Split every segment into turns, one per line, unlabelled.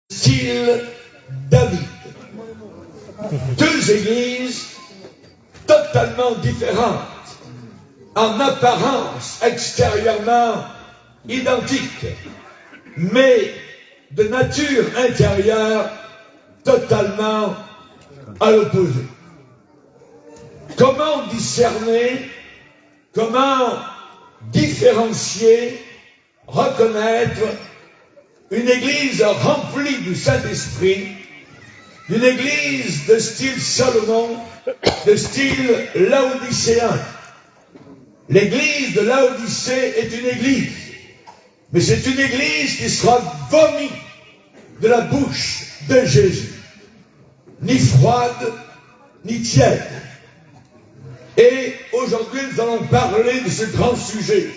style David. Deux églises totalement différentes, en apparence extérieurement identiques, mais de nature intérieure totalement à l'opposé. Comment discerner, comment différencier, reconnaître une église remplie du Saint-Esprit, d'une église de style Salomon, de style laodicéen? L'église de Laodicée est une église, mais c'est une église qui sera vomi de la bouche de Jésus, ni froide, ni tiède. Et aujourd'hui, nous allons parler de ce grand sujet.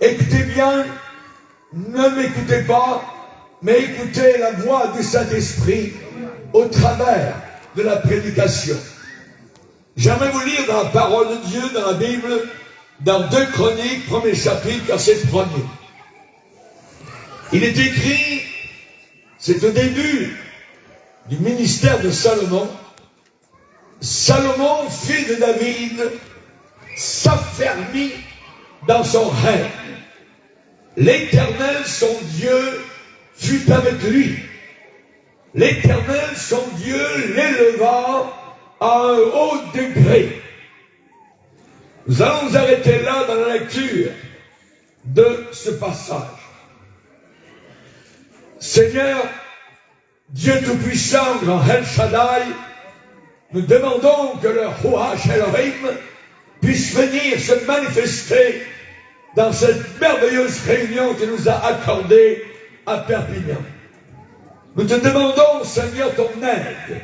Écoutez bien, ne m'écoutez pas, mais écoutez la voix du Saint-Esprit au travers de la prédication. J'aimerais vous lire dans la parole de Dieu, dans la Bible, dans 2 Chroniques, 1er chapitre, verset 1er. Il est écrit, c'est au début du ministère de Salomon, Salomon, fils de David, s'affermit dans son règne. L'Éternel, son Dieu, fut avec lui. L'Éternel, son Dieu, l'éleva à un haut degré. Nous allons nous arrêter là dans la lecture de ce passage. Seigneur, Dieu Tout-Puissant, grand El Shaddai, nous demandons que le Ruach Elohim puisse venir se manifester dans cette merveilleuse réunion que nous a accordée à Perpignan. Nous te demandons, Seigneur, ton aide,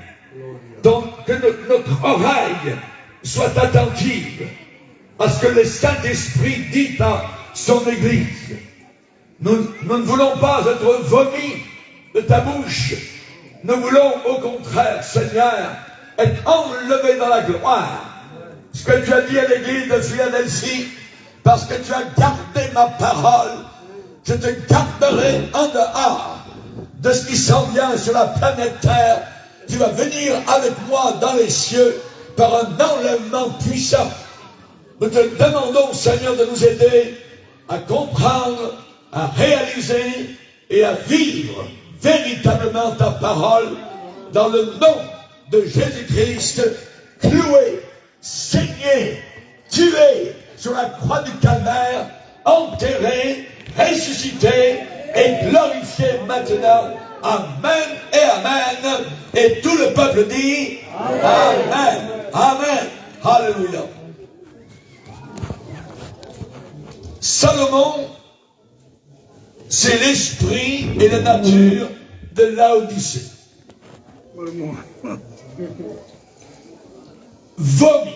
que notre oreille soit attentive à ce que le Saint-Esprit dit à son Église. Nous ne voulons pas être vomis de ta bouche. Nous voulons au contraire, Seigneur, être enlevés dans la gloire. Ce que tu as dit à l'église de Philadelphie, parce que tu as gardé ma parole, je te garderai en dehors de ce qui s'en vient sur la planète Terre. Tu vas venir avec moi dans les cieux par un enlèvement puissant. Nous te demandons, Seigneur, de nous aider à comprendre, à réaliser et à vivre véritablement ta parole dans le nom de Jésus-Christ, cloué, saigné, tué sur la croix du calvaire, enterré, ressuscité et glorifié maintenant. Amen et amen. Et tout le peuple dit amen. Amen. Alléluia. Salomon, c'est l'esprit et la nature de Laodicée. Vomi.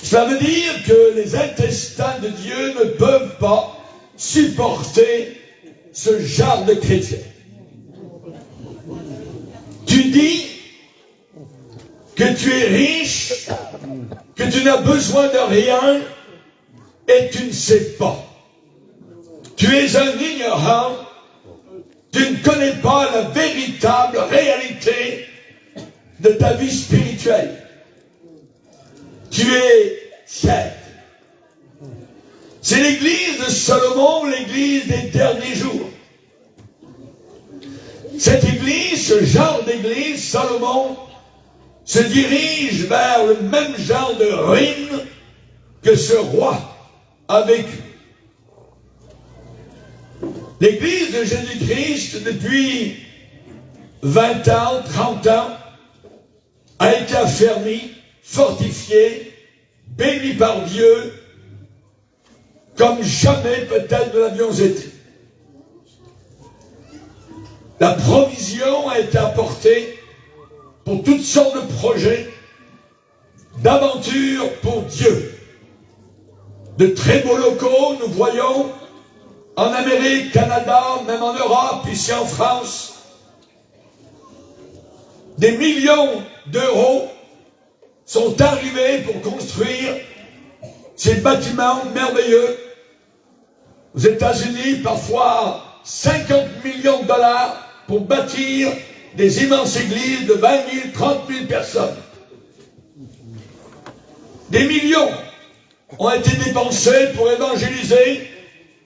Cela veut dire que les intestins de Dieu ne peuvent pas supporter ce genre de chrétien. Tu dis que tu es riche, que tu n'as besoin de rien et tu ne sais pas. Tu es un ignorant, tu ne connais pas la véritable réalité de ta vie spirituelle. Tu es tiède. C'est l'église de Salomon, l'église des derniers jours. Cette église, ce genre d'église, Salomon, se dirige vers le même genre de ruine que ce roi a vécu. L'église de Jésus-Christ, depuis 20 ans, 30 ans, a été affermie, fortifiée, bénie par Dieu, comme jamais peut-être nous l'avions été. La provision a été apportée pour toutes sortes de projets, d'aventures pour Dieu. De très beaux locaux, nous voyons, en Amérique, Canada, même en Europe, ici en France, des millions d'euros sont arrivés pour construire ces bâtiments merveilleux. Aux États-Unis, parfois 50 dollars pour bâtir des immenses églises de 20 000, 30 000 personnes. Des millions ont été dépensés pour évangéliser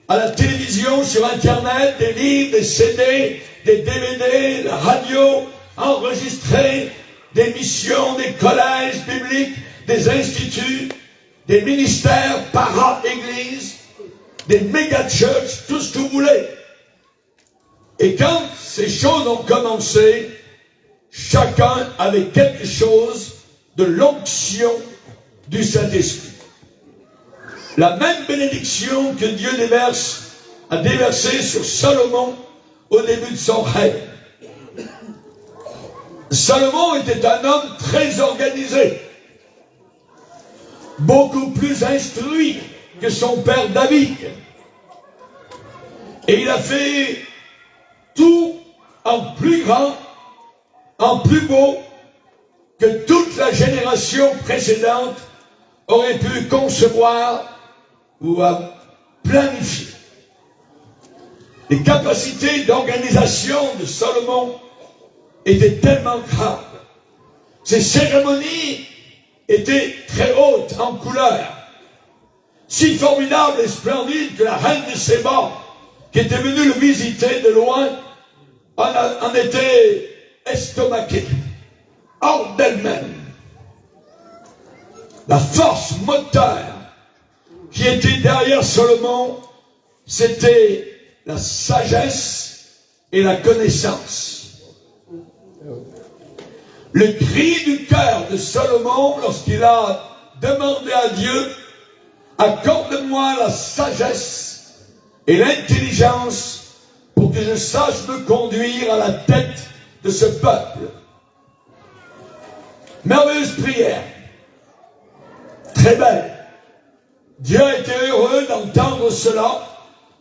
à la télévision, sur Internet, des livres, des CD, des DVD, la radio, enregistrer des missions, des collèges bibliques, des instituts, des ministères, para-églises, des méga-churches, tout ce que vous voulez. Et quand ces choses ont commencé, chacun avait quelque chose de l'onction du Saint-Esprit. La même bénédiction que Dieu a déversée sur Salomon au début de son règne. Salomon était un homme très organisé, beaucoup plus instruit que son père David. Et il a fait tout en plus grand, en plus beau que toute la génération précédente aurait pu concevoir ou à planifier. Les capacités d'organisation de Salomon étaient tellement grandes. Ces cérémonies étaient très hautes en couleur, si formidables et splendides que la reine de Séba, qui était venue le visiter de loin, en était estomaquée, hors d'elle-même. La force moteur qui était derrière Salomon, c'était la sagesse et la connaissance. Le cri du cœur de Salomon, lorsqu'il a demandé à Dieu, accorde-moi la sagesse et l'intelligence pour que je sache me conduire à la tête de ce peuple. Merveilleuse prière, très belle. Dieu a été heureux d'entendre cela,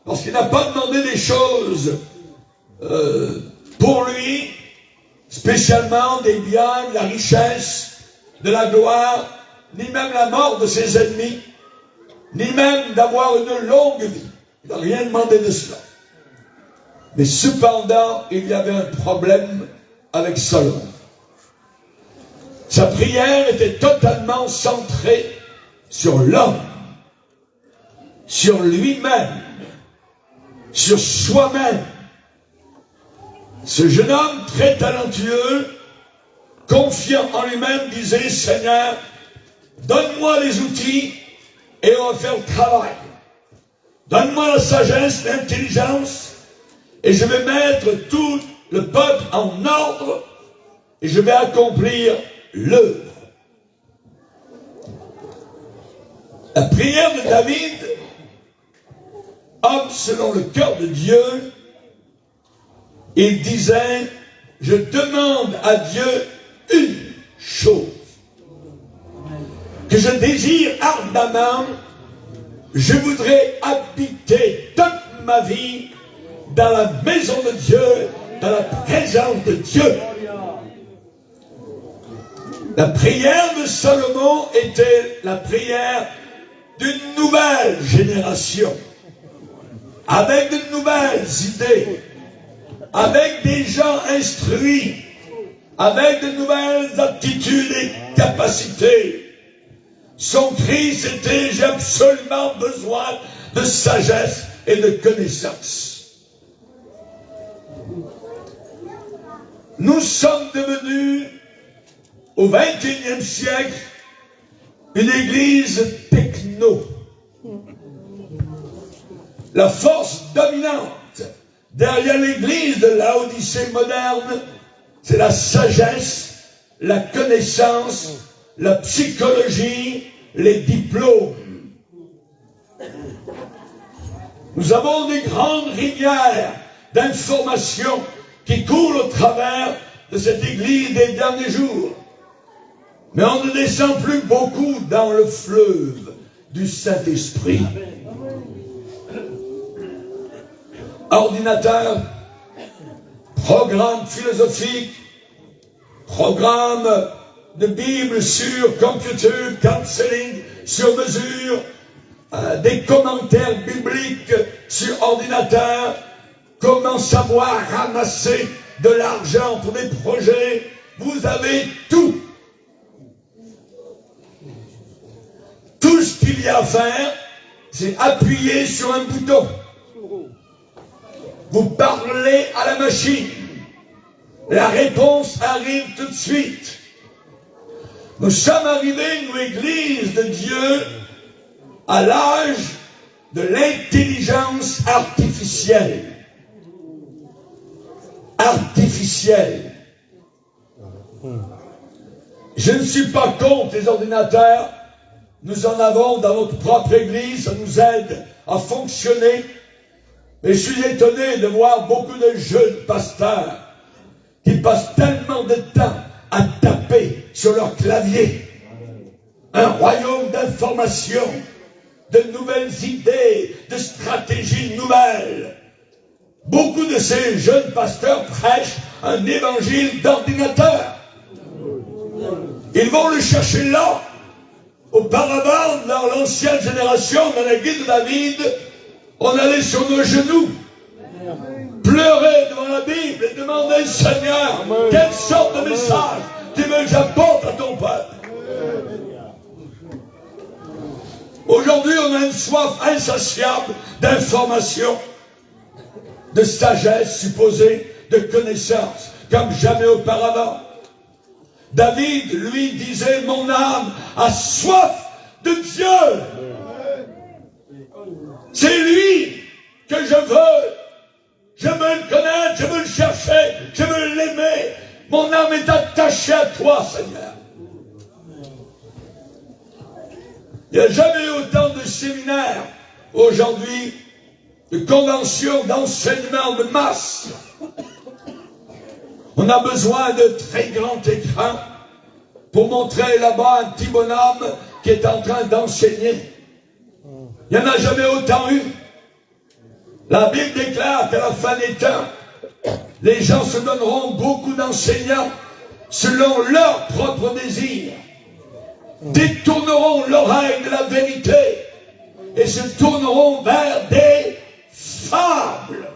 parce qu'il n'a pas demandé des choses pour lui, spécialement des biens, de la richesse, de la gloire, ni même la mort de ses ennemis, ni même d'avoir une longue vie. Il n'a rien demandé de cela. Mais cependant, il y avait un problème avec Salomon. Sa prière était totalement centrée sur l'homme, sur lui-même, sur soi-même. Ce jeune homme très talentueux, confiant en lui-même, disait: Seigneur, donne-moi les outils et on va faire le travail. Donne-moi la sagesse, l'intelligence, et je vais mettre tout le peuple en ordre et je vais accomplir l'œuvre. La prière de David, homme selon le cœur de Dieu, il disait: je demande à Dieu une chose, que je désire ardemment, je voudrais habiter toute ma vie dans la maison de Dieu, dans la présence de Dieu. La prière de Salomon était la prière d'une nouvelle génération, avec de nouvelles idées, avec des gens instruits, avec de nouvelles aptitudes et capacités. Son cri, c'était: j'ai absolument besoin de sagesse et de connaissance. Nous sommes devenus, au XXIe siècle, une église techno. La force dominante derrière l'église de Laodicée moderne, c'est la sagesse, la connaissance, la psychologie, les diplômes. Nous avons des grandes rivières d'informations qui coulent au travers de cette église des derniers jours. Mais on ne descend plus beaucoup dans le fleuve du Saint-Esprit. Ordinateur, programme philosophique, programme de Bible sur computer, counseling sur mesure, des commentaires bibliques sur ordinateur, comment savoir ramasser de l'argent pour des projets. Vous avez tout. Tout ce qu'il y a à faire, c'est appuyer sur un bouton. Vous parlez à la machine. La réponse arrive tout de suite. Nous sommes arrivés, nous, Église de Dieu, à l'âge de l'intelligence artificielle. Artificielle. Je ne suis pas contre les ordinateurs. Nous en avons dans notre propre Église. Ça nous aide à fonctionner. Mais je suis étonné de voir beaucoup de jeunes pasteurs qui passent tellement de temps à taper sur leur clavier. Un royaume d'information, de nouvelles idées, de stratégies nouvelles. Beaucoup de ces jeunes pasteurs prêchent un évangile d'ordinateur. Ils vont le chercher là. Auparavant, dans l'ancienne génération, dans l'église de David, on allait sur nos genoux, pleurer devant la Bible et demander, Seigneur, quelle sorte de message tu veux que j'apporte à ton peuple? Aujourd'hui, on a une soif insatiable d'information, de sagesse supposée, de connaissance, comme jamais auparavant. David, lui, disait, mon âme a soif de Dieu. C'est lui que je veux. Je veux le connaître, je veux le chercher, je veux l'aimer. Mon âme est attachée à toi, Seigneur. Il n'y a jamais eu autant de séminaires aujourd'hui, de conventions, d'enseignements de masse. On a besoin de très grands écrans pour montrer là-bas un petit bonhomme qui est en train d'enseigner. Il n'y en a jamais autant eu. La Bible déclare qu'à la fin des temps, les gens se donneront beaucoup d'enseignants selon leurs propres désirs, détourneront l'oreille de la vérité et se tourneront vers des fables,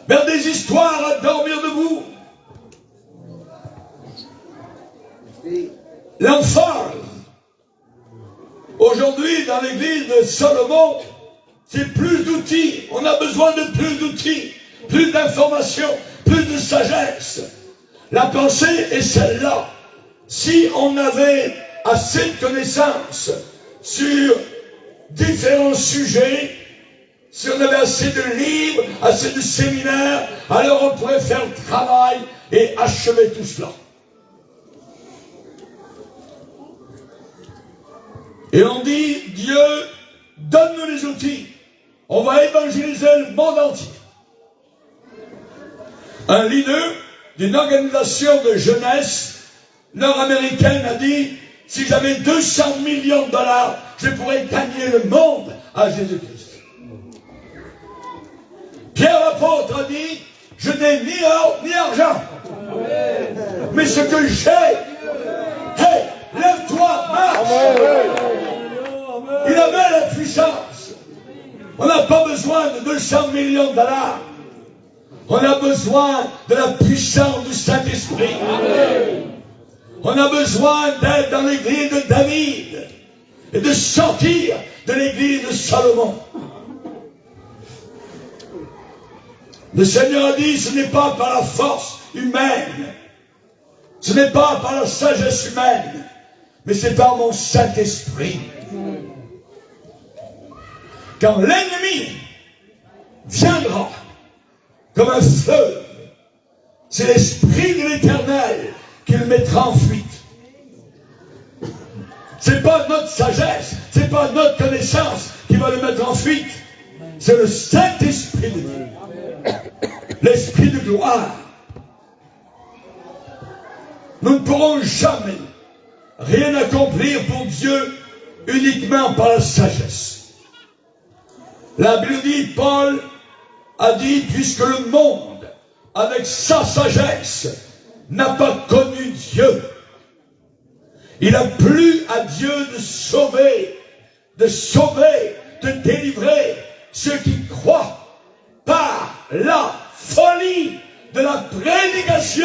vers des histoires à dormir debout. L'emphase. Aujourd'hui, dans l'église de Salomon, c'est plus d'outils. On a besoin de plus d'outils, plus d'informations, plus de sagesse. La pensée est celle-là. Si on avait assez de connaissances sur différents sujets, si on avait assez de livres, assez de séminaires, alors on pourrait faire le travail et achever tout cela. Et on dit, Dieu, donne-nous les outils. On va évangéliser le monde entier. Un leader d'une organisation de jeunesse nord-américaine a dit, si j'avais 200 millions de dollars, je pourrais gagner le monde à Jésus-Christ. Pierre l'apôtre a dit, je n'ai ni or ni argent, mais ce que j'ai, hey, lève-toi, marche. Il avait la puissance. On n'a pas besoin de 200 millions de dollars. On a besoin de la puissance du Saint-Esprit. On a besoin d'être dans l'église de David et de sortir de l'église de Salomon. Le Seigneur a dit, ce n'est pas par la force humaine, ce n'est pas par la sagesse humaine, mais c'est par mon Saint-Esprit. Quand l'ennemi viendra comme un feu, c'est l'Esprit de l'Éternel qui le mettra en fuite. C'est pas notre sagesse, c'est pas notre connaissance qui va le mettre en fuite. C'est le Saint-Esprit de Dieu. L'Esprit de gloire. Nous ne pourrons jamais rien accomplir pour Dieu uniquement par la sagesse. La Bible dit, Paul a dit, puisque le monde, avec sa sagesse, n'a pas connu Dieu, il a plu à Dieu de sauver, de délivrer ceux qui croient par la folie de la prédication.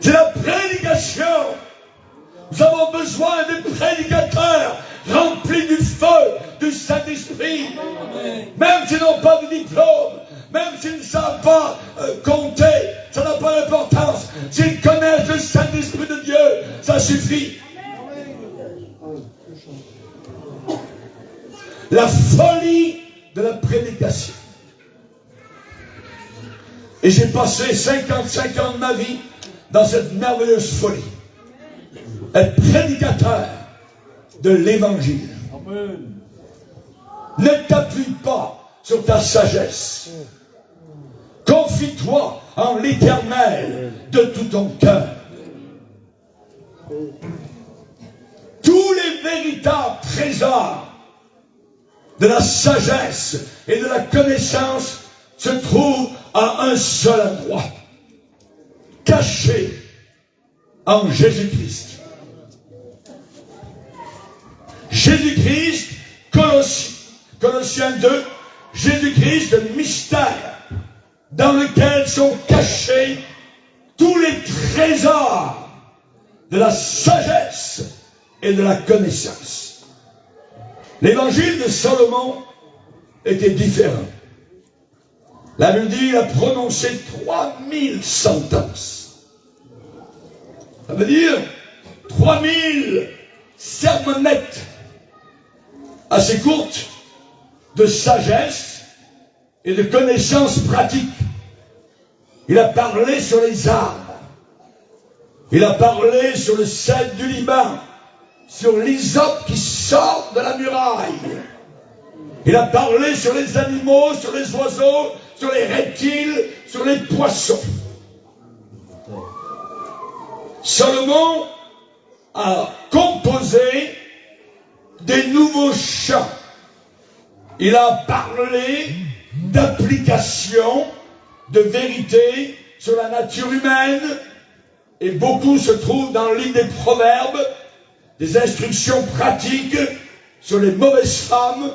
C'est la prédication. Nous avons besoin de prédicateurs remplis du feu du Saint-Esprit. Même s'ils n'ont pas de diplôme, même s'ils ne savent pas compter, ça n'a pas d'importance. S'ils connaissent le Saint-Esprit de Dieu, ça suffit. La folie de la prédication. Et j'ai passé 55 ans de ma vie dans cette merveilleuse folie. Être prédicateur de l'Évangile. Ne t'appuie pas sur ta sagesse. Confie-toi en l'Éternel de tout ton cœur. Tous les véritables trésors de la sagesse et de la connaissance se trouvent à un seul endroit, caché en Jésus-Christ. Jésus-Christ, Colossiens 2, Jésus-Christ, le mystère dans lequel sont cachés tous les trésors de la sagesse et de la connaissance. L'évangile de Salomon était différent. La Bible dit, il a prononcé 3000 sentences. Ça veut dire 3000 sermonnettes assez courtes de sagesse et de connaissances pratiques. Il a parlé sur les arbres. Il a parlé sur le cèdre du Liban, sur l'hysope qui sort de la muraille. Il a parlé sur les animaux, sur les oiseaux, sur les reptiles, sur les poissons. Salomon a composé des nouveaux chants. Il a parlé d'application, de vérité sur la nature humaine, et beaucoup se trouvent dans le livre des Proverbes, des instructions pratiques sur les mauvaises femmes,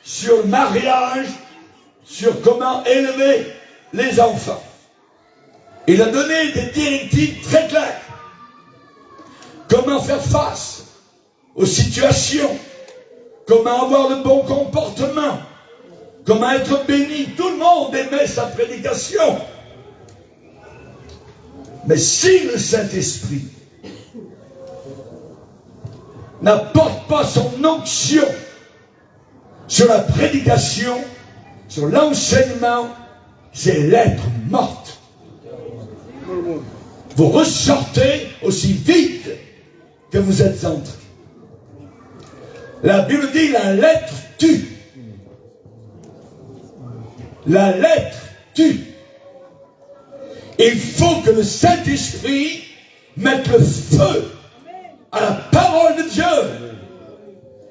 sur le mariage, sur comment élever les enfants. Il a donné des directives très claires. Comment faire face aux situations, comment avoir le bon comportement, comment être béni. Tout le monde aimait sa prédication. Mais si le Saint-Esprit n'apporte pas son onction sur la prédication, sur l'enseignement, c'est lettre morte. Vous ressortez aussi vite que vous êtes entré. La Bible dit la lettre tue. La lettre tue. Il faut que le Saint-Esprit mette le feu à la parole de Dieu.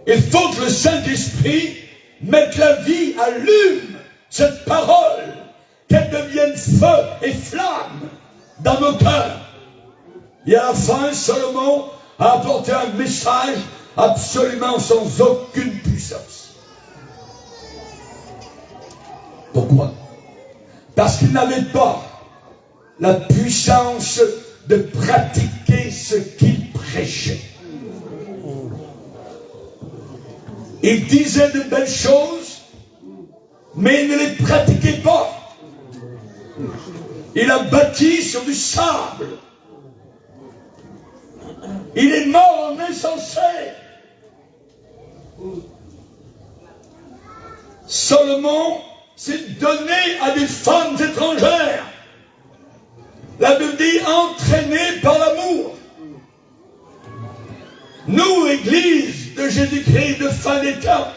Il faut que le Saint-Esprit mette la vie, allume cette parole, qu'elle devienne feu et flamme dans nos cœurs. Et à la fin, Salomon a apporté un message absolument sans aucune puissance. Pourquoi? Parce qu'il n'avait pas la puissance de pratiquer ce qu'il prêchait. Il disait de belles choses, mais il ne les pratiquait pas. Il a bâti sur du sable. Il est mort en insensé. Salomon s'est donné à des femmes étrangères. La Bible dit entraîné par l'amour. Nous, Église de Jésus-Christ de fin des temps,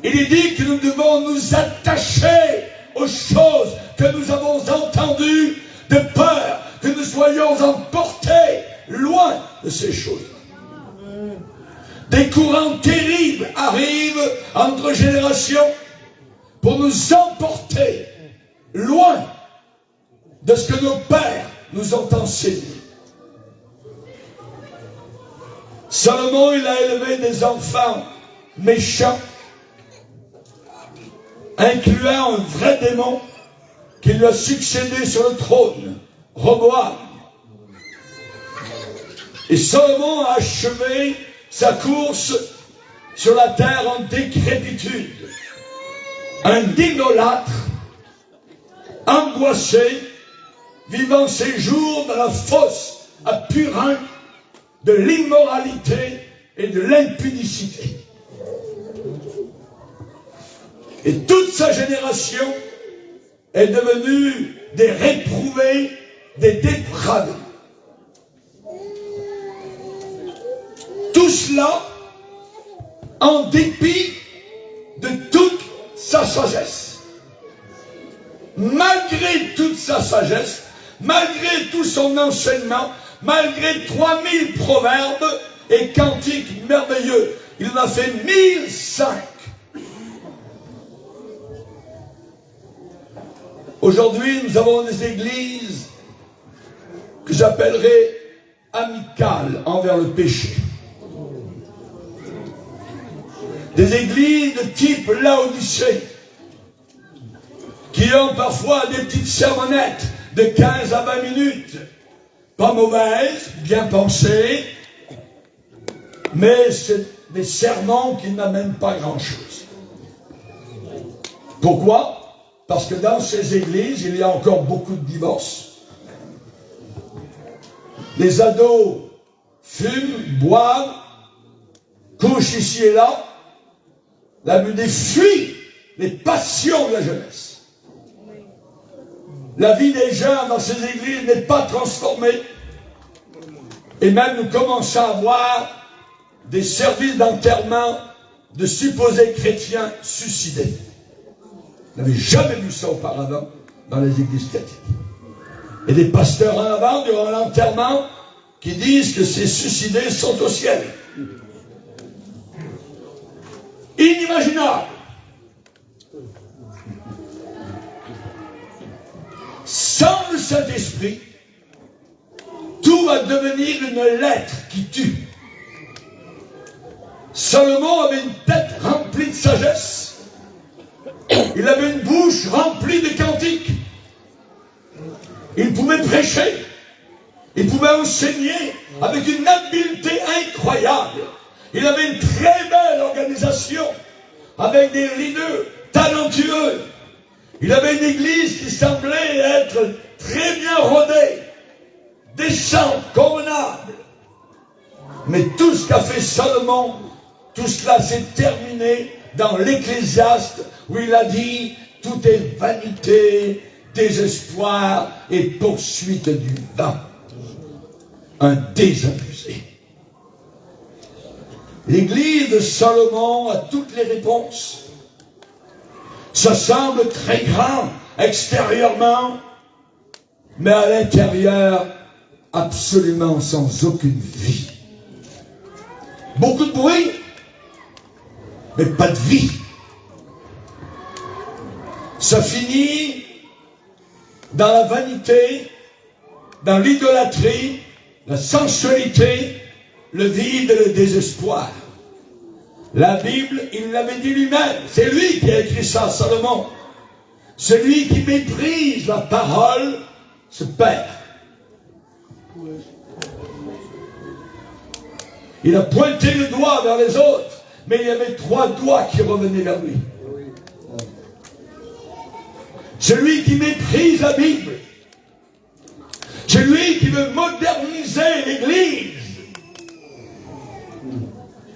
il est dit que nous devons nous attacher aux choses que nous avons entendues, de peur que nous soyons emportés loin de ces choses. Des courants terribles arrivent entre générations pour nous emporter loin de ce que nos pères nous ont enseigné. Salomon, il a élevé des enfants méchants, incluant un vrai démon qui lui a succédé sur le trône, Roboam. Et Salomon a achevé sa course sur la terre en décrépitude. Un idolâtre, angoissé, vivant ses jours dans la fosse à purin de l'immoralité et de l'impudicité. Et toute sa génération est devenue des réprouvés, des dépravés. Tout cela en dépit de toute sa sagesse. Malgré toute sa sagesse, malgré tout son enseignement, malgré 3000 proverbes et cantiques merveilleux, il en a fait 1005. Aujourd'hui, nous avons des églises que j'appellerais amicales envers le péché. Des églises de type Laodicée, qui ont parfois des petites sermonnettes de 15 à 20 minutes, pas mauvaises, bien pensées, mais c'est des sermons qui n'amènent pas grand-chose. Pourquoi? Parce que dans ces églises, il y a encore beaucoup de divorces. Les ados fument, boivent, couchent ici et là. L'abus des fuit les passions de la jeunesse. La vie des jeunes dans ces églises n'est pas transformée. Et même nous commençons à voir des services d'enterrement de supposés chrétiens suicidés. Vous n'avez jamais vu ça auparavant dans les églises chrétiennes. Et des pasteurs en avant durant l'enterrement qui disent que ces suicidés sont au ciel. Inimaginable. Sans le Saint-Esprit, tout va devenir une lettre qui tue. Salomon avait une tête remplie de sagesse. Il avait une bouche remplie de cantiques. Il pouvait prêcher. Il pouvait enseigner avec une habileté incroyable. Il avait une très belle organisation avec des leaders talentueux. Il avait une église qui semblait être très bien rodée, décente, convenable. Mais tout ce qu'a fait Salomon, tout cela s'est terminé dans l'Ecclésiaste où il a dit « Tout est vanité, désespoir et poursuite du vent. » Un désabusé. L'église de Salomon a toutes les réponses. Ça semble très grand extérieurement, mais à l'intérieur, absolument sans aucune vie. Beaucoup de bruit, mais pas de vie. Ça finit dans la vanité, dans l'idolâtrie, la sensualité, le vide et le désespoir. La Bible, il l'avait dit lui-même, c'est lui qui a écrit ça, Salomon. Celui qui méprise la parole se perd. Il a pointé le doigt vers les autres, mais il y avait 3 doigts qui revenaient vers lui. Celui qui méprise la Bible, celui qui veut moderniser l'Église,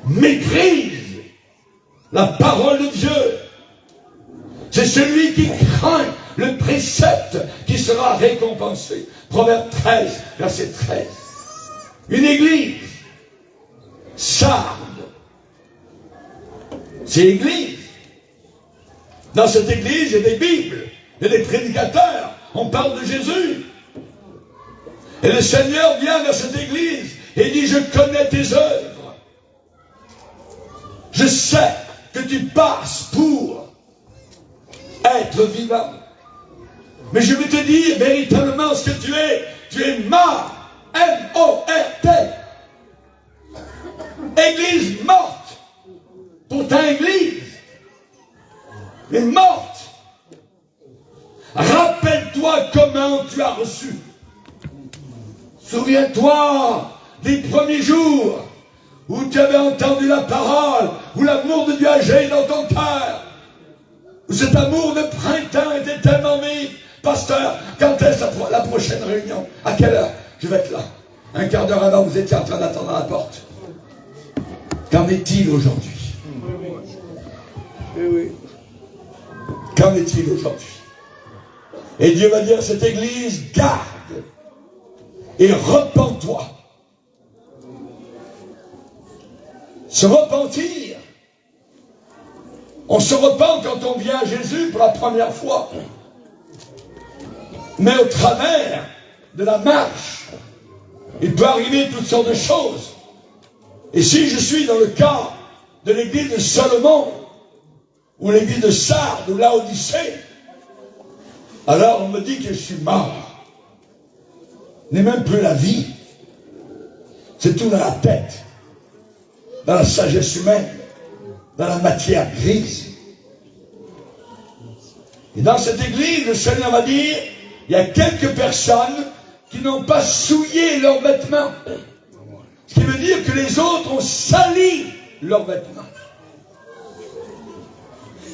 méprise la parole de Dieu. C'est celui qui craint le précepte qui sera récompensé. Proverbe 13, verset 13. Une église sarde, c'est l'église. Dans cette église, il y a des Bibles, il y a des prédicateurs, on parle de Jésus. Et le Seigneur vient dans cette église et dit, je connais tes œuvres. Je sais que tu passes pour être vivant. Mais je vais te dire véritablement ce que tu es. Tu es mort. M-O-R-T. Église morte. Pourtant, église est morte. Rappelle-toi comment tu as reçu. Souviens-toi des premiers jours où tu avais entendu la parole, où l'amour de Dieu agit dans ton cœur, où cet amour de printemps était tellement vif. Pasteur, quand est-ce la prochaine réunion? À quelle heure? Je vais être là. Un quart d'heure avant, vous étiez en train d'attendre à la porte. Qu'en est-il aujourd'hui? Qu'en est-il aujourd'hui? Et Dieu va dire à cette église, garde et repens-toi. Se repentir. On se repent quand on vient à Jésus pour la première fois. Mais au travers de la marche, il peut arriver toutes sortes de choses. Et si je suis dans le cas de l'église de Salomon, ou l'église de Sardes, ou Laodicée, alors on me dit que je suis mort. Ce n'est même plus la vie. C'est tout dans la tête, dans la sagesse humaine, dans la matière grise. Et dans cette église, le Seigneur va dire, il y a quelques personnes qui n'ont pas souillé leurs vêtements. Ce qui veut dire que les autres ont sali leurs vêtements.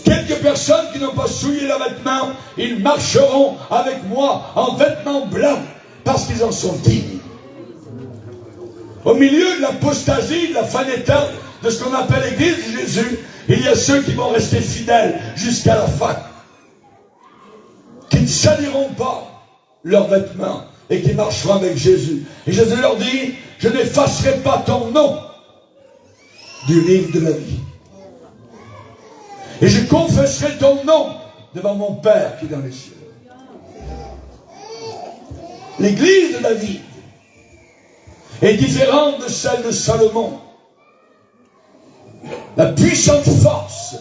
Quelques personnes qui n'ont pas souillé leurs vêtements, ils marcheront avec moi en vêtements blancs parce qu'ils en sont dignes. Au milieu de l'apostasie, de la fin des temps, de ce qu'on appelle l'église de Jésus, il y a ceux qui vont rester fidèles jusqu'à la fin, qui ne saliront pas leurs vêtements et qui marcheront avec Jésus. Et Jésus leur dit, je n'effacerai pas ton nom du livre de la vie. Et je confesserai ton nom devant mon Père qui est dans les cieux. L'église de David est différente de celle de Salomon. La puissante force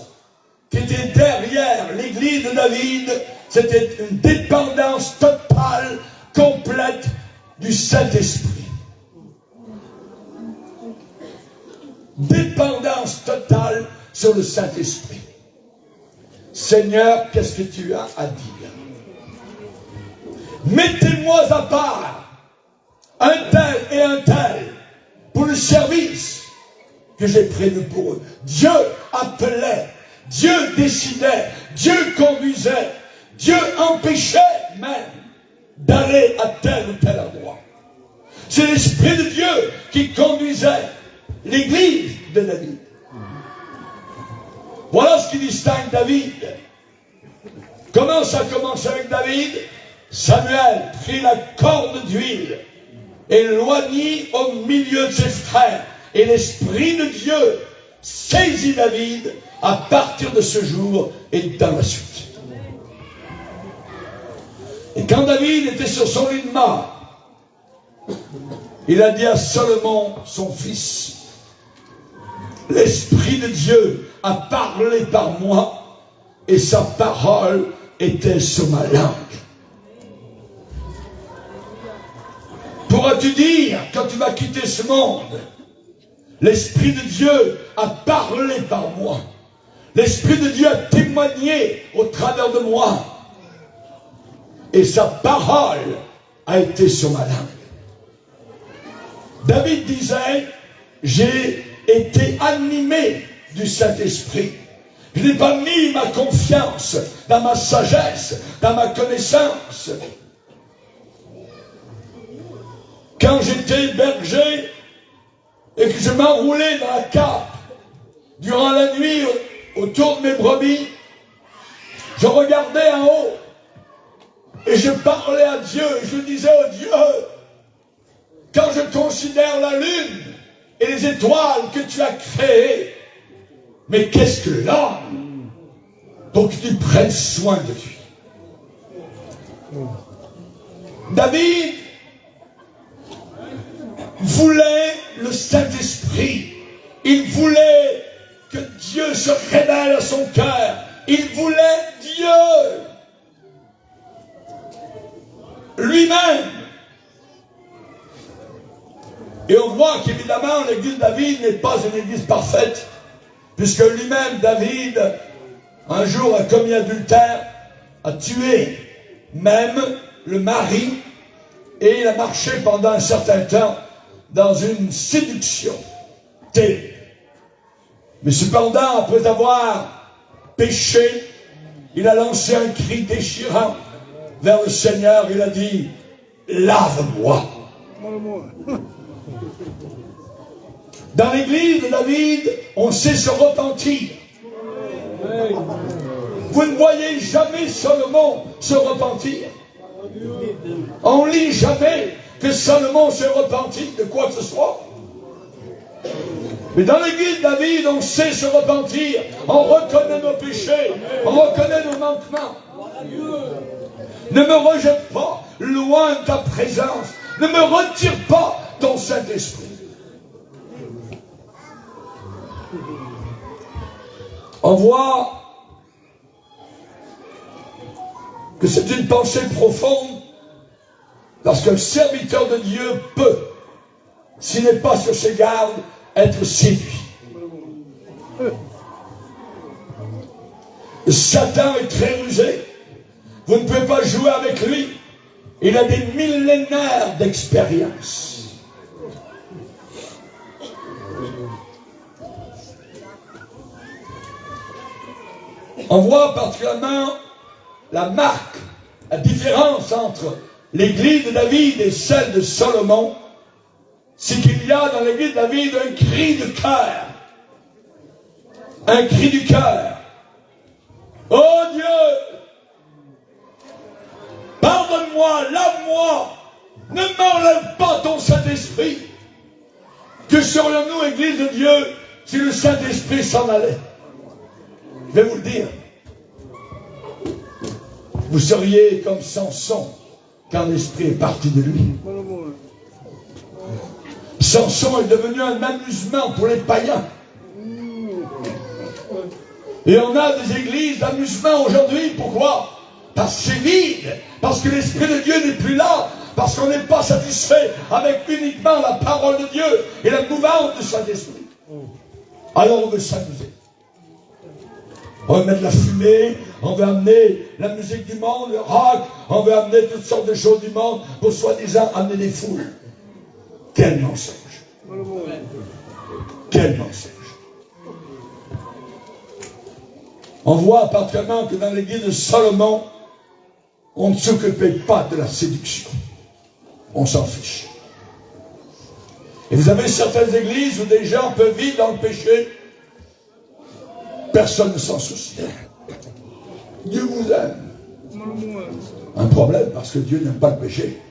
qui était derrière l'église de David, c'était une dépendance totale, complète du Saint-Esprit. Dépendance totale sur le Saint-Esprit. Seigneur, qu'est-ce que tu as à dire? Mettez-moi à part un tel et un tel pour le service que j'ai prévu pour eux. Dieu appelait, Dieu décidait, Dieu conduisait, Dieu empêchait même d'aller à tel ou tel endroit. C'est l'Esprit de Dieu qui conduisait l'église de David. Voilà ce qui distingue David. Comment ça commence avec David? Samuel prit la corne d'huile et l'oignit au milieu de ses frères. Et l'Esprit de Dieu saisit David à partir de ce jour et dans la suite. Et quand David était sur son lit de mort, il a dit à Salomon, son fils, l'Esprit de Dieu a parlé par moi et sa parole était sur ma langue. Pourras-tu dire, quand tu vas quitter ce monde, l'Esprit de Dieu a parlé par moi. L'Esprit de Dieu a témoigné au travers de moi. Et sa parole a été sur ma langue. David disait, j'ai été animé du Saint-Esprit. Je n'ai pas mis ma confiance dans ma sagesse, dans ma connaissance. Quand j'étais berger et que je m'enroulais dans la cape durant la nuit autour de mes brebis, je regardais en haut et je parlais à Dieu et je disais oh Dieu, quand je considère la lune et les étoiles que tu as créées, mais qu'est-ce que l'homme pour que tu prennes soin de lui? David voulait le Saint-Esprit. Il voulait que Dieu se révèle à son cœur. Il voulait Dieu lui-même. Et on voit qu'évidemment l'église de David n'est pas une église parfaite, puisque lui-même, David, un jour a commis adultère, a tué même le mari, et il a marché pendant un certain temps dans une séduction terrible. Mais cependant, après avoir péché, il a lancé un cri déchirant vers le Seigneur. Il a dit, lave-moi. Dans l'église de David, on sait se repentir. Vous ne voyez jamais Salomon se repentir. On ne lit jamais que Salomon s'est repenti de quoi que ce soit. Mais dans l'église de David, on sait se repentir. On reconnaît nos péchés. On reconnaît nos manquements. Ne me rejette pas loin de ta présence. Ne me retire pas ton Saint-Esprit. On voit que c'est une pensée profonde parce qu'un serviteur de Dieu peut, s'il n'est pas sur ses gardes, être séduit. Satan est très rusé. Vous ne pouvez pas jouer avec lui. Il a des millénaires d'expérience. On voit particulièrement la marque, la différence entre l'église de David et celle de Salomon, c'est qu'il y a dans l'église de David un cri de cœur. Un cri du cœur. Oh Dieu, pardonne-moi, lave-moi, ne m'enlève pas ton Saint-Esprit. Que serions-nous, église de Dieu, si le Saint-Esprit s'en allait? Je vais vous le dire. Vous seriez comme Samson quand l'Esprit est parti de lui. Samson est devenu un amusement pour les païens. Et on a des églises d'amusement aujourd'hui. Pourquoi? Parce que c'est vide. Parce que l'Esprit de Dieu n'est plus là. Parce qu'on n'est pas satisfait avec uniquement la parole de Dieu et la mouvance de Saint-Esprit. Alors on veut s'amuser. On veut mettre la fumée, on veut amener la musique du monde, le rock, on veut amener toutes sortes de choses du monde pour soi-disant amener des foules. Quel mensonge! Quel mensonge! On voit particulièrement que dans l'église de Salomon, on ne s'occupait pas de la séduction. On s'en fiche. Et vous avez certaines églises où des gens peuvent vivre dans le péché. Personne ne s'en soucie. Dieu vous aime. Un problème parce que Dieu n'aime pas le péché.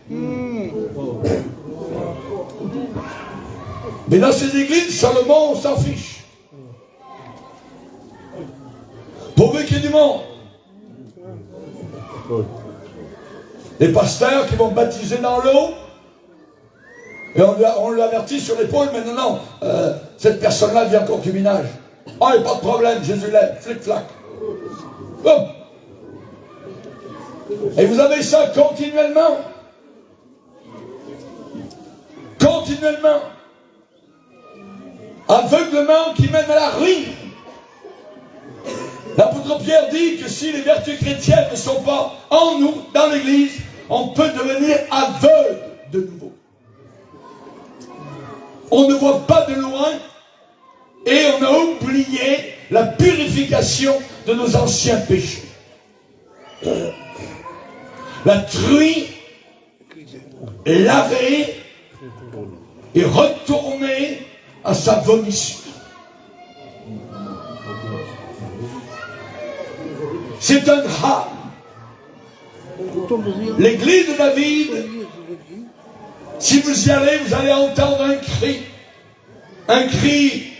Mais dans ces églises, Salomon, on s'en fiche. Pourvu qu'il y ait du monde. Les pasteurs qui vont baptiser dans l'eau, et on l'avertit sur l'épaule, mais non, cette personne-là vient en concubinage. Ah, il n'y a pas de problème, Jésus l'aime, flic-flac. Boum. Et vous avez ça continuellement. Continuellement. Aveuglement qui mène à la ruine. L'apôtre Pierre dit que si les vertus chrétiennes ne sont pas en nous, dans l'Église, on peut devenir aveugle de nouveau. On ne voit pas de loin et on a oublié la purification de nos anciens péchés. La truie est lavée et retournée à sa vomissure. C'est un drame. L'église de David, si vous y allez, vous allez entendre un cri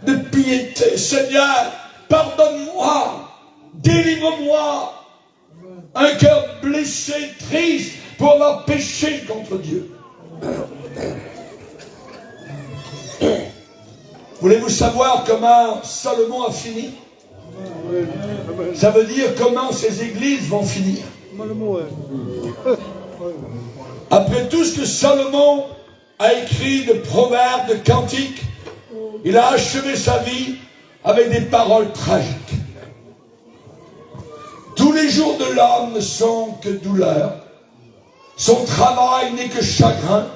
de piété. Seigneur, pardonne-moi, délivre-moi. Un cœur blessé, triste, pour avoir péché contre Dieu. Voulez-vous savoir comment Salomon a fini? Ça veut dire comment ces églises vont finir. Après tout ce que Salomon a écrit de proverbes, de cantiques, il a achevé sa vie avec des paroles tragiques. Tout Tous les jours de l'homme ne sont que douleur. Son travail n'est que chagrin.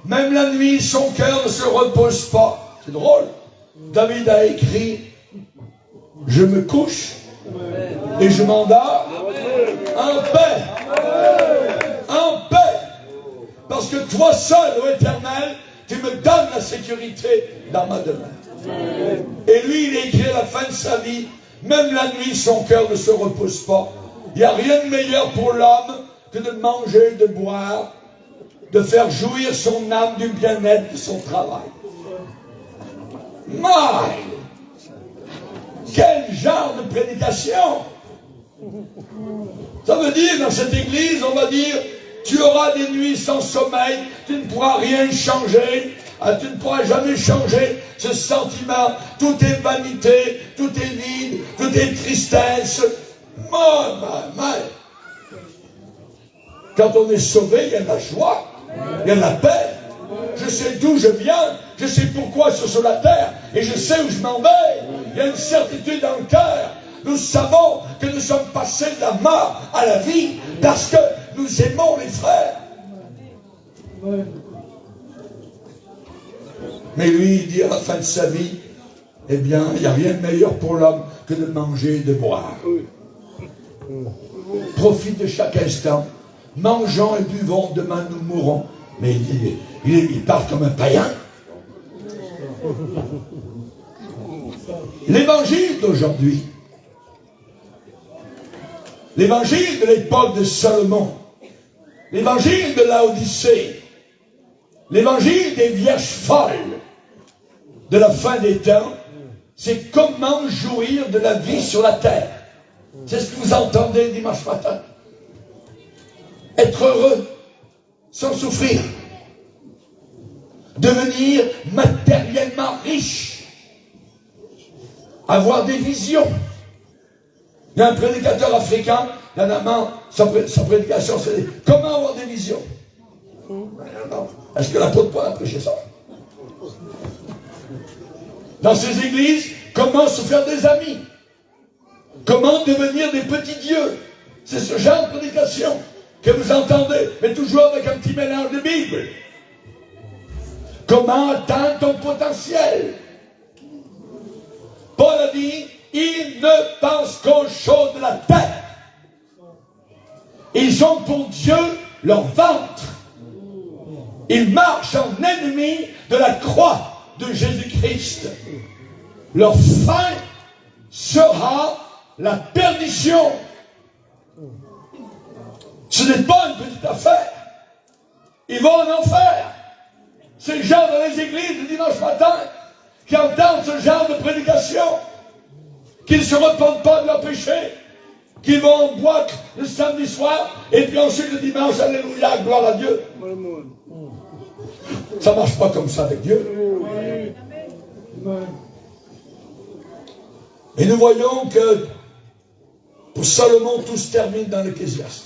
Même la nuit, son cœur ne se repose pas. C'est drôle. David a écrit, je me couche et je m'endors en paix. En paix. Parce que toi seul, ô Éternel, tu me donnes la sécurité dans ma demeure. Et lui, il a écrit à la fin de sa vie, même la nuit, son cœur ne se repose pas. Il n'y a rien de meilleur pour l'homme que de manger, de boire, de faire jouir son âme du bien-être de son travail. Mais, quel genre de prédication! Ça veut dire, dans cette église, on va dire, tu auras des nuits sans sommeil, tu ne pourras rien changer, tu ne pourras jamais changer ce sentiment, tout est vanité, tout est vide, tout est tristesse. Quand on est sauvé, il y a de la joie, il y a de la paix. Je sais d'où je viens, je sais pourquoi je suis sur la terre, et je sais où je m'en vais. Il y a une certitude dans le cœur. Nous savons que nous sommes passés de la mort à la vie, parce que nous aimons les frères. Mais lui, il dit à la fin de sa vie, eh bien, il n'y a rien de meilleur pour l'homme que de manger et de boire. Profite de chaque instant. Mangeons et buvons, demain nous mourrons. Mais il parle comme un païen. L'évangile d'aujourd'hui, l'évangile de l'époque de Salomon, l'évangile de Laodicée, l'évangile des vierges folles de la fin des temps, c'est comment jouir de la vie sur la terre. C'est ce que vous entendez dimanche matin. Être heureux, sans souffrir. Devenir matériellement riche. Avoir des visions. Il y a un prédicateur africain, dernièrement, sa prédication, c'est comment avoir des visions. Est-ce que l'apôtre Paul a prêché ça? Dans ces églises, comment se faire des amis? Comment devenir des petits dieux? C'est ce genre de prédication que vous entendez, mais toujours avec un petit mélange de Bible. Comment atteindre ton potentiel? Paul a dit, ils ne pensent qu'aux choses de la terre. Ils ont pour Dieu leur ventre. Ils marchent en ennemis de la croix de Jésus-Christ. Leur fin sera la perdition. Ce n'est pas une petite affaire. Ils vont en enfer. Ces gens dans les églises le dimanche matin qui entendent ce genre de prédication, qui ne se repentent pas de leurs péchés, qui vont en boîte le samedi soir, et puis ensuite le dimanche, alléluia, gloire à Dieu. Ça ne marche pas comme ça avec Dieu. Et nous voyons que pour Salomon, tout se termine dans l'Ecclésiaste.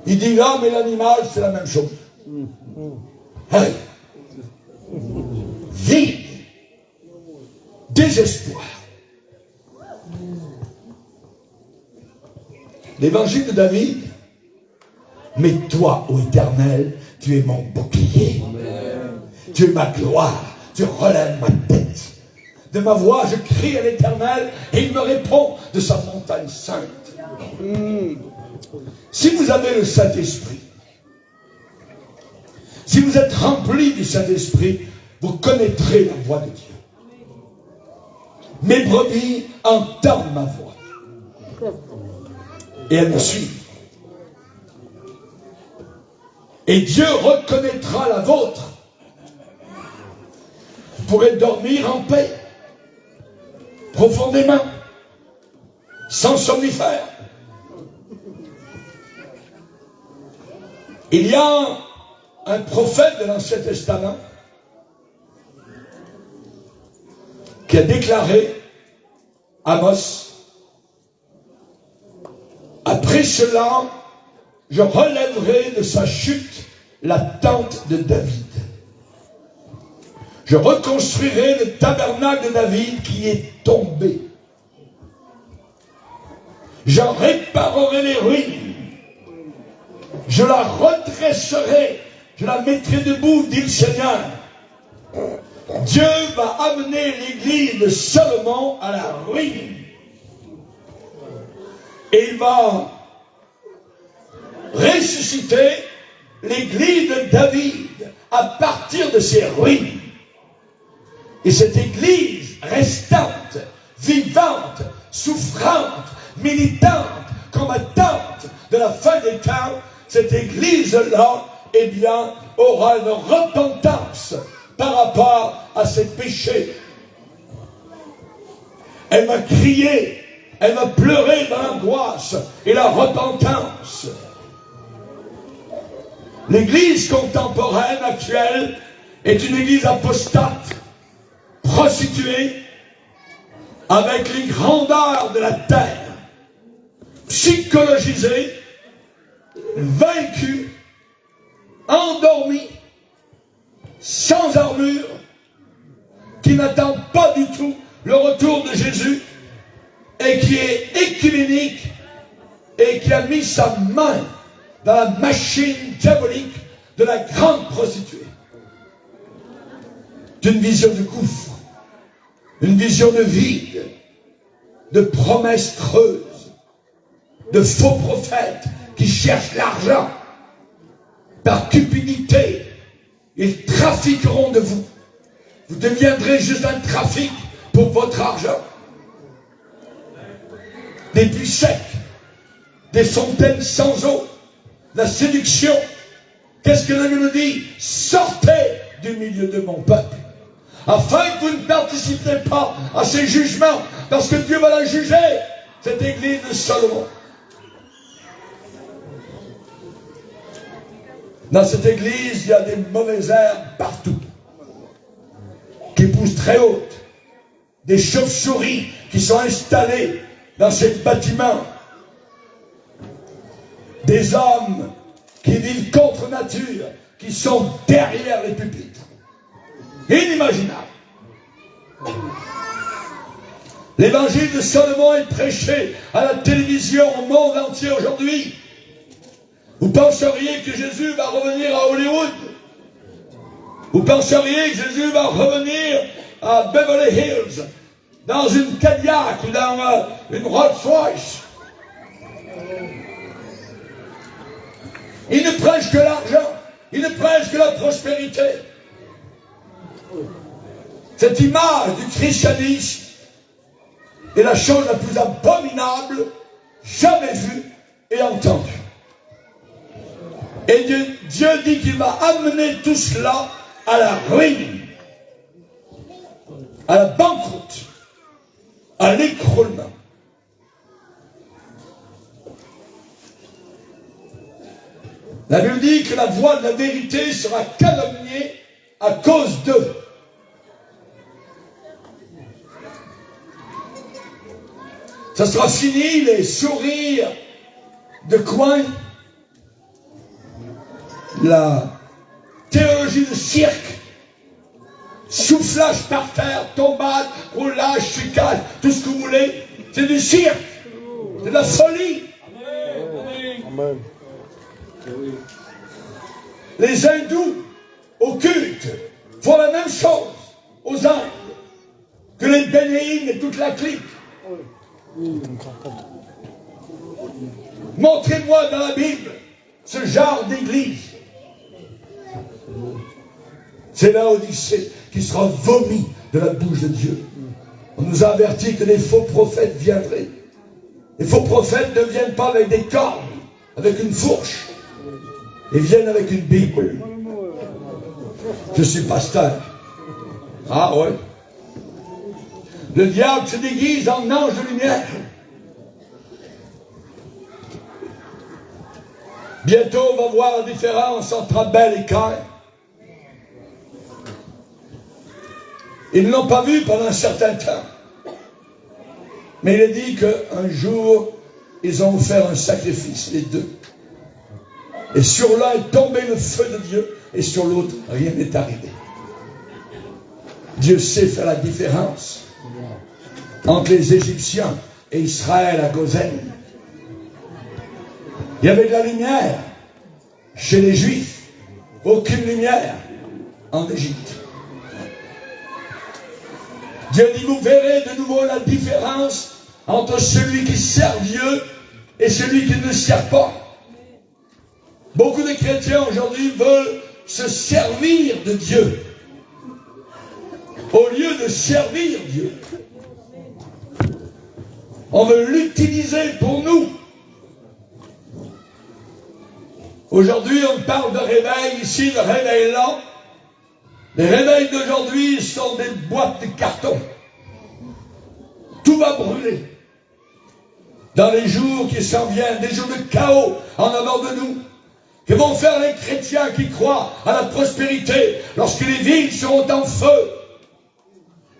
Il dit l'homme et l'animal, c'est la même chose. Hey. Vide, désespoir. L'évangile de David, mais toi, ô Éternel, tu es mon bouclier. Tu es ma gloire, tu relèves ma tête. De ma voix, je crie à l'Éternel et il me répond de sa montagne sainte. Si vous avez le Saint-Esprit, si vous êtes rempli du Saint-Esprit, vous connaîtrez la voix de Dieu. Mes brebis entendent ma voix. Et elles me suivent. Et Dieu reconnaîtra la vôtre. Vous pourrez dormir en paix, profondément, sans somnifère. Il y a un prophète de l'Ancien Testament qui a déclaré, Amos, après cela, je relèverai de sa chute la tente de David. Je reconstruirai le tabernacle de David qui est tombé. J'en réparerai les ruines. Je la redresserai. Je la mettrai debout, dit le Seigneur. Dieu va amener l'église de Salomon à la ruine. Et il va ressusciter l'église de David à partir de ses ruines. Et cette église restante, vivante, souffrante, militante, combattante de la fin des temps, cette église-là, eh bien, aura une repentance par rapport à ses péchés. Elle va crier, elle va pleurer dans l'angoisse et la repentance. L'église contemporaine actuelle est une église apostate, prostituée, avec les grandeurs de la terre, psychologisée, vaincue, endormie, sans armure, qui n'attend pas du tout le retour de Jésus et qui est écuménique et qui a mis sa main dans la machine diabolique de la grande prostituée. D'une vision de gouffre, une vision de vide, de promesses creuses, de faux prophètes qui cherchent l'argent par cupidité. Ils trafiqueront de vous. Vous deviendrez juste un trafic pour votre argent. Des puits secs, des fontaines sans eau, la séduction. Qu'est-ce que l'Église nous dit? Sortez du milieu de mon peuple, afin que vous ne participez pas à ces jugements, parce que Dieu va la juger, cette église de Salomon. Dans cette église, il y a des mauvaises herbes partout, qui poussent très hautes, des chauves-souris qui sont installées dans ces bâtiments, des hommes qui vivent contre nature, qui sont derrière les pupitres. Inimaginable. L'évangile de Salomon est prêché à la télévision au monde entier aujourd'hui. Vous penseriez que Jésus va revenir à Hollywood? Vous penseriez que Jésus va revenir à Beverly Hills, dans une Cadillac ou dans une Rolls-Royce? Il ne prêche que l'argent, il ne prêche que la prospérité. Cette image du christianisme est la chose la plus abominable jamais vue et entendue. Et Dieu dit qu'il va amener tout cela à la ruine, à la banqueroute, à l'écroulement. La Bible dit que la voix de la vérité sera calomniée à cause d'eux. Ça sera fini les sourires de coin, la théologie de cirque, soufflage par terre, tombade, roulage, chicane, tout ce que vous voulez. C'est du cirque, c'est de la folie. Amen. Les hindous au culte font la même chose aux Indes que les bénéines et toute la clique. Montrez-moi dans la Bible ce genre d'église. C'est la Odyssée qui sera vomie de la bouche de Dieu. On nous a averti que les faux prophètes viendraient. Les faux prophètes ne viennent pas avec des cornes, avec une fourche. Ils viennent avec une Bible. Je suis pasteur. Ah ouais. Le diable se déguise en ange de lumière. Bientôt, on va voir la différence entre Abel et Caïn. Ils ne l'ont pas vu pendant un certain temps. Mais il est dit qu'un jour, ils ont offert un sacrifice, les deux. Et sur l'un est tombé le feu de Dieu, et sur l'autre, rien n'est arrivé. Dieu sait faire la différence entre les Égyptiens et Israël à Goshen. Il y avait de la lumière chez les Juifs, aucune lumière en Égypte. Dieu dit, vous verrez de nouveau la différence entre celui qui sert Dieu et celui qui ne le sert pas. Beaucoup de chrétiens aujourd'hui veulent se servir de Dieu au lieu de servir Dieu. On veut l'utiliser pour nous. Aujourd'hui, on parle de réveil ici, de réveil là. Les réveils d'aujourd'hui sont des boîtes de carton. Tout va brûler. Dans les jours qui s'en viennent, des jours de chaos en avant de nous, que vont faire les chrétiens qui croient à la prospérité lorsque les villes seront en feu,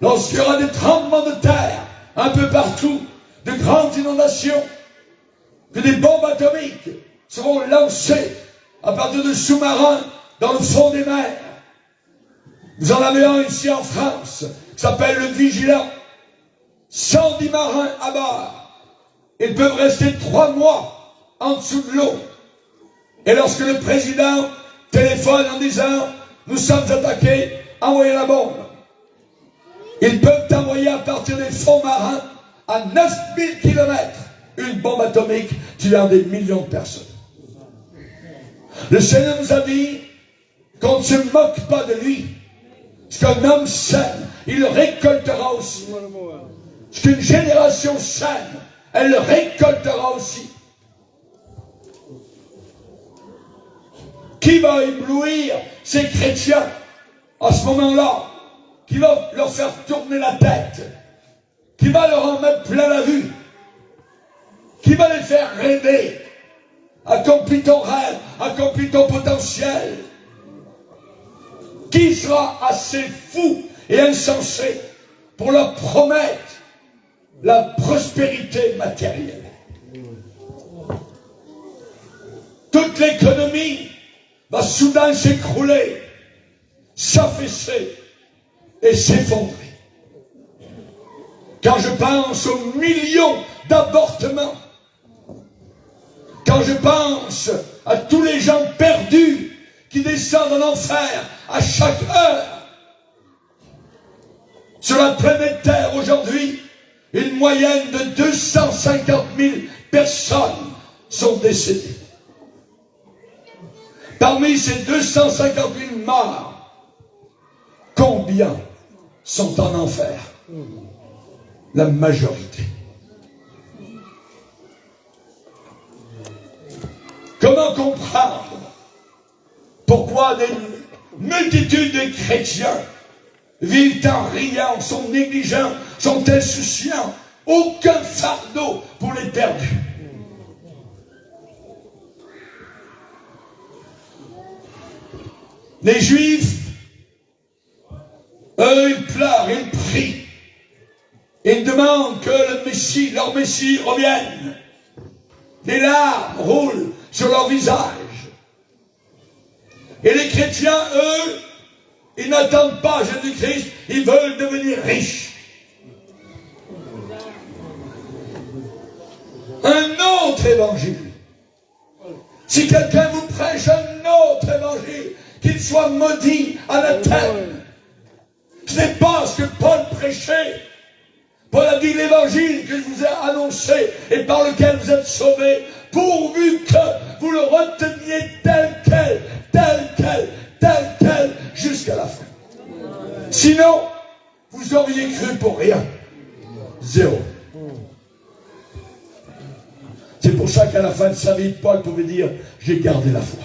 lorsqu'il y aura des tremblements de terre un peu partout, de grandes inondations, que des bombes atomiques seront lancées à partir de sous-marins dans le fond des mers. Vous en avez un ici en France, qui s'appelle le Vigilant. 110 marins à bord. Ils peuvent rester 3 mois en dessous de l'eau. Et lorsque le président téléphone en disant « Nous sommes attaqués, envoyez la bombe », ils peuvent envoyer à partir des fonds marins à 9000 km une bombe atomique tuant des millions de personnes. Le Seigneur nous a dit qu'on ne se moque pas de lui. Ce qu'un homme sème, il le récoltera aussi. Ce qu'une génération sème, elle le récoltera aussi. Qui va éblouir ces chrétiens à ce moment-là? Qui va leur faire tourner la tête? Qui va leur en mettre plein la vue? Qui va les faire rêver? Accomplis ton rêve, accomplis ton potentiel. Qui sera assez fou et insensé pour leur promettre la prospérité matérielle? Toute l'économie va soudain s'écrouler, s'affaisser et s'effondrer. Quand je pense aux millions d'avortements, quand je pense à tous les gens perdus qui descendent en enfer à chaque heure, sur la planète Terre aujourd'hui, une moyenne de 250 000 personnes sont décédées. Parmi ces 250 000 morts, combien sont en enfer? La majorité. Comment comprendre pourquoi des multitudes de chrétiens vivent en riant, sont négligents, sont insouciants, aucun fardeau pour les perdus? Les Juifs, eux, ils pleurent, ils prient. Ils demandent que le Messie, leur Messie revienne. Les larmes roulent sur leur visage. Et les chrétiens, eux, ils n'attendent pas Jésus-Christ, ils veulent devenir riches. Un autre évangile. Si quelqu'un vous prêche un autre évangile, qu'il soit maudit, anathème. Ce n'est pas ce que Paul prêchait. Paul a dit l'évangile que je vous ai annoncé et par lequel vous êtes sauvés, pourvu que vous le reteniez tel quel, jusqu'à la fin. Sinon, vous auriez cru pour rien. Zéro. C'est pour ça qu'à la fin de sa vie, Paul pouvait dire, j'ai gardé la foi.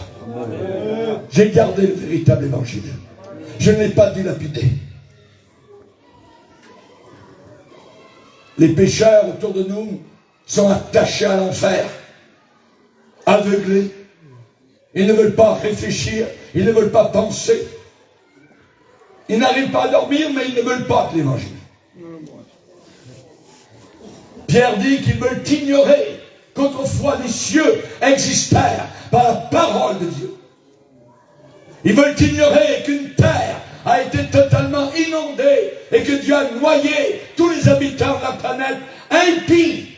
J'ai gardé le véritable évangile. Je ne l'ai pas dilapidé. Les pécheurs autour de nous sont attachés à l'enfer, aveuglés. Ils ne veulent pas réfléchir, ils ne veulent pas penser. Ils n'arrivent pas à dormir, mais ils ne veulent pas de l'évangile. Pierre dit qu'ils veulent ignorer qu'autrefois les cieux existèrent par la parole de Dieu. Ils veulent ignorer qu'une terre a été totalement inondée et que Dieu a noyé tous les habitants de la planète impies.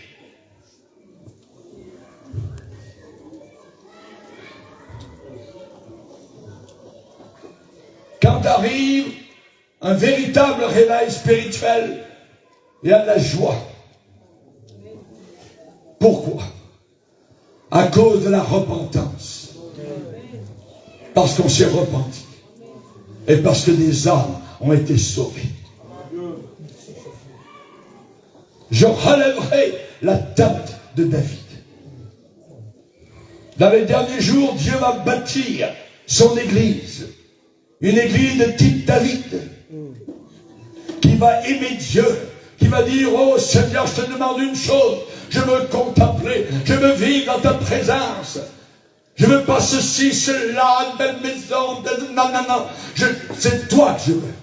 quand arrive un véritable réveil spirituel, il y a de la joie. Pourquoi? À cause de la repentance. Parce qu'on s'est repenti. Et parce que des âmes ont été sauvées. Je relèverai la tente de David. Dans les derniers jours, Dieu va bâtir son église. Une église de type David. Qui va aimer Dieu. Qui va dire, oh Seigneur, je te demande une chose. Je veux contempler. Je veux vivre dans ta présence. Je veux pas ceci, cela, une belle maison. Non, non, non. C'est toi que je veux.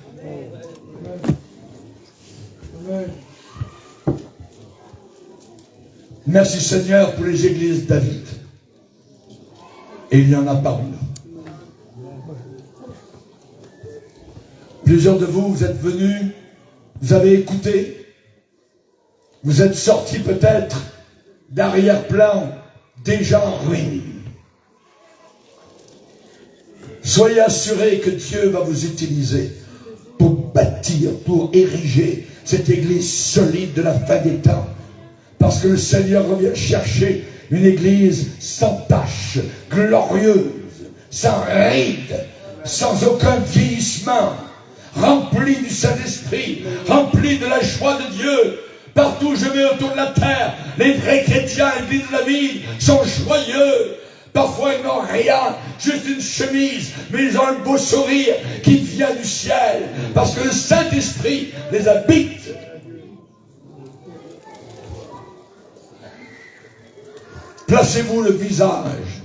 Merci Seigneur pour les églises David. Et il y en a parmi nous. Plusieurs de vous, vous êtes venus, vous avez écouté, vous êtes sortis peut-être d'arrière-plan déjà en ruine. Soyez assurés que Dieu va vous utiliser pour bâtir, pour ériger cette église solide de la fin des temps. Parce que le Seigneur revient chercher une église sans tache, glorieuse, sans ride, sans aucun vieillissement, remplie du Saint-Esprit, remplie de la joie de Dieu. Partout où je vais autour de la terre, les vrais chrétiens, l'église de la ville, sont joyeux. Parfois ils n'ont rien, juste une chemise, mais ils ont un beau sourire qui vient du ciel. Parce que le Saint-Esprit les habite. Placez-vous le visage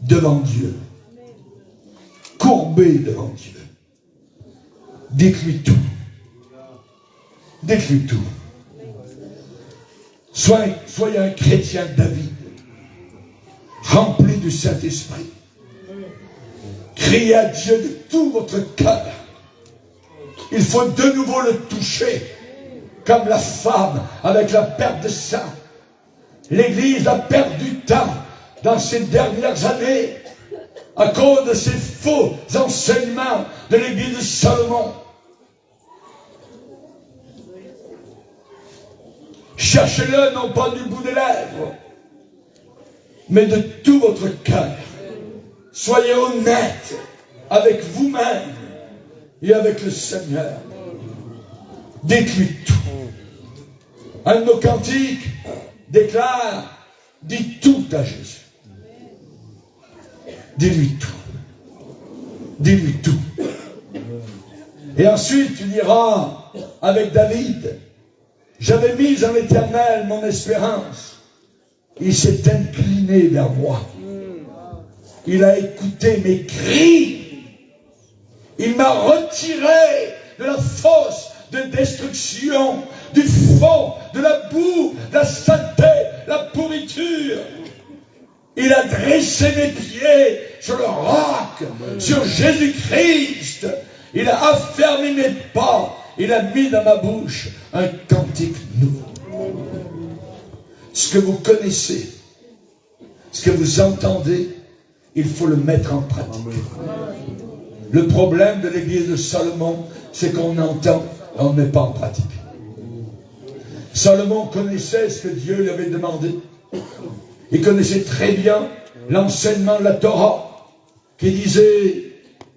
devant Dieu. Courbez devant Dieu. Dites-lui tout. Dites-lui tout. Soyez un chrétien David, rempli du Saint-Esprit. Criez à Dieu de tout votre cœur. Il faut de nouveau le toucher, comme la femme avec la perte de sang. L'Église a perdu temps dans ces dernières années à cause de ces faux enseignements de l'Église de Salomon. Cherchez-le non pas du bout des lèvres, mais de tout votre cœur. Soyez honnête avec vous-même et avec le Seigneur. Dites-lui tout. Un de nos cantiques déclare, dis tout à Jésus. Dis-lui tout. Dis-lui tout. Et ensuite, tu diras avec David, j'avais mis en l'Éternel mon espérance. Il s'est incliné vers moi. Il a écouté mes cris. Il m'a retiré de la fosse de destruction, du fond, de la boue, de la saleté, la pourriture. Il a dressé mes pieds sur le roc, sur Jésus-Christ. Il a affermi mes pas. Il a mis dans ma bouche un cantique nouveau. Ce que vous connaissez, ce que vous entendez, il faut le mettre en pratique. Le problème de l'église de Salomon, c'est qu'on entend et on ne met pas en pratique. Salomon connaissait ce que Dieu lui avait demandé. Il connaissait très bien l'enseignement de la Torah qui disait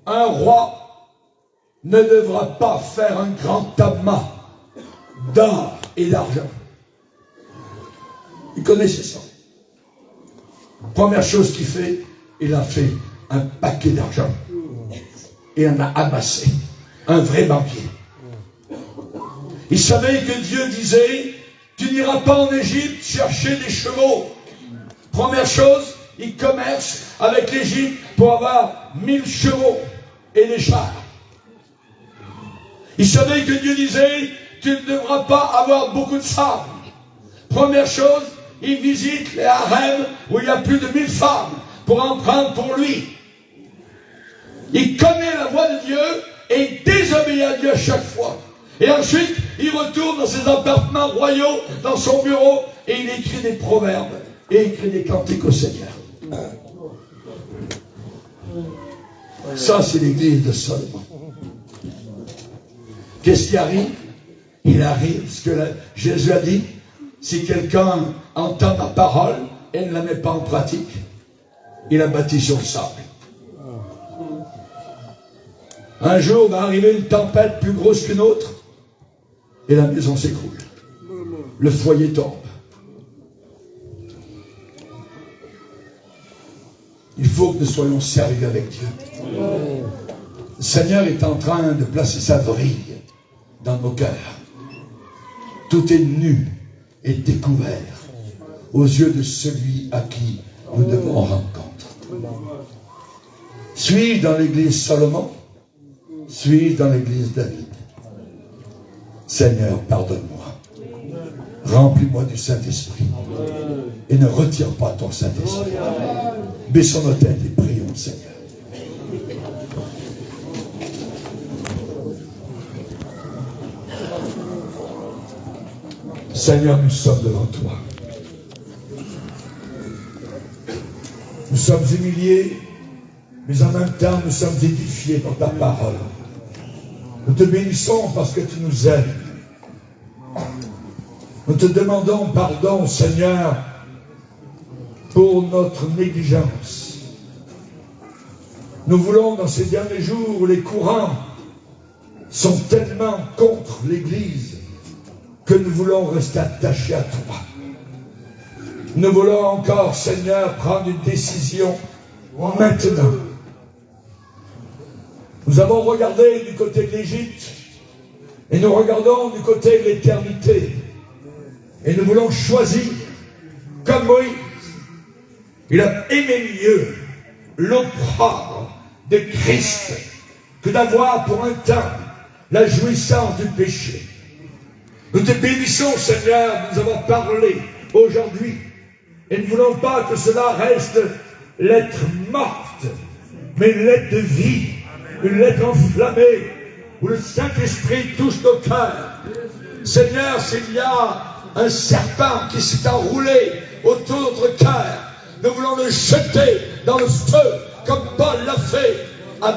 un roi ne devra pas faire un grand amas d'or et d'argent. Il connaissait ça. Première chose qu'il fait, il a fait un paquet d'argent. Il en a amassé. Un vrai banquier. Il savait que Dieu disait, tu n'iras pas en Égypte chercher des chevaux. Première chose, il commerce avec l'Égypte pour avoir 1000 chevaux et des chars. Il savait que Dieu disait, tu ne devras pas avoir beaucoup de femmes. Première chose, il visite les harems où il y a plus de 1000 femmes pour en prendre pour lui. Il connaît la voix de Dieu et il désobéit à Dieu à chaque fois. Et ensuite, il retourne dans ses appartements royaux, dans son bureau, et il écrit des proverbes et il écrit des cantiques au Seigneur. Ça, c'est l'église de Salomon. Qu'est-ce qui arrive? Il arrive ce que Jésus a dit. Si quelqu'un entend ma parole et ne la met pas en pratique, il a bâti sur le sable. Un jour va arriver une tempête plus grosse qu'une autre et la maison s'écroule. Le foyer tombe. Il faut que nous soyons sérieux avec Dieu. Le Seigneur est en train de placer sa vrille dans nos cœurs. Tout est nu et découvert aux yeux de celui à qui nous devons rendre compte. Suis-je dans l'église Salomon? Suis-je dans l'église David? Seigneur, pardonne-moi. Remplis-moi du Saint-Esprit. Et ne retire pas ton Saint-Esprit. Baissons nos têtes et prions, Seigneur. Seigneur, nous sommes devant toi. Nous sommes humiliés, mais en même temps, nous sommes édifiés par ta parole. Nous te bénissons parce que tu nous aimes. Nous te demandons pardon, Seigneur, pour notre négligence. Nous voulons, dans ces derniers jours où les courants sont tellement contre l'Église, que nous voulons rester attachés à toi. Nous voulons encore, Seigneur, prendre une décision maintenant. Nous avons regardé du côté de l'Égypte et nous regardons du côté de l'éternité. Et nous voulons choisir, comme Moïse, il a aimé mieux l'opprobre de Christ que d'avoir pour un temps la jouissance du péché. Nous te bénissons, Seigneur, nous avons parlé aujourd'hui. Et ne voulons pas que cela reste l'être morte, mais une lettre de vie, une lettre enflammée, où le Saint-Esprit touche nos cœurs. Seigneur, s'il y a un serpent qui s'est enroulé autour de notre cœur, nous voulons le jeter dans le feu, comme Paul l'a fait à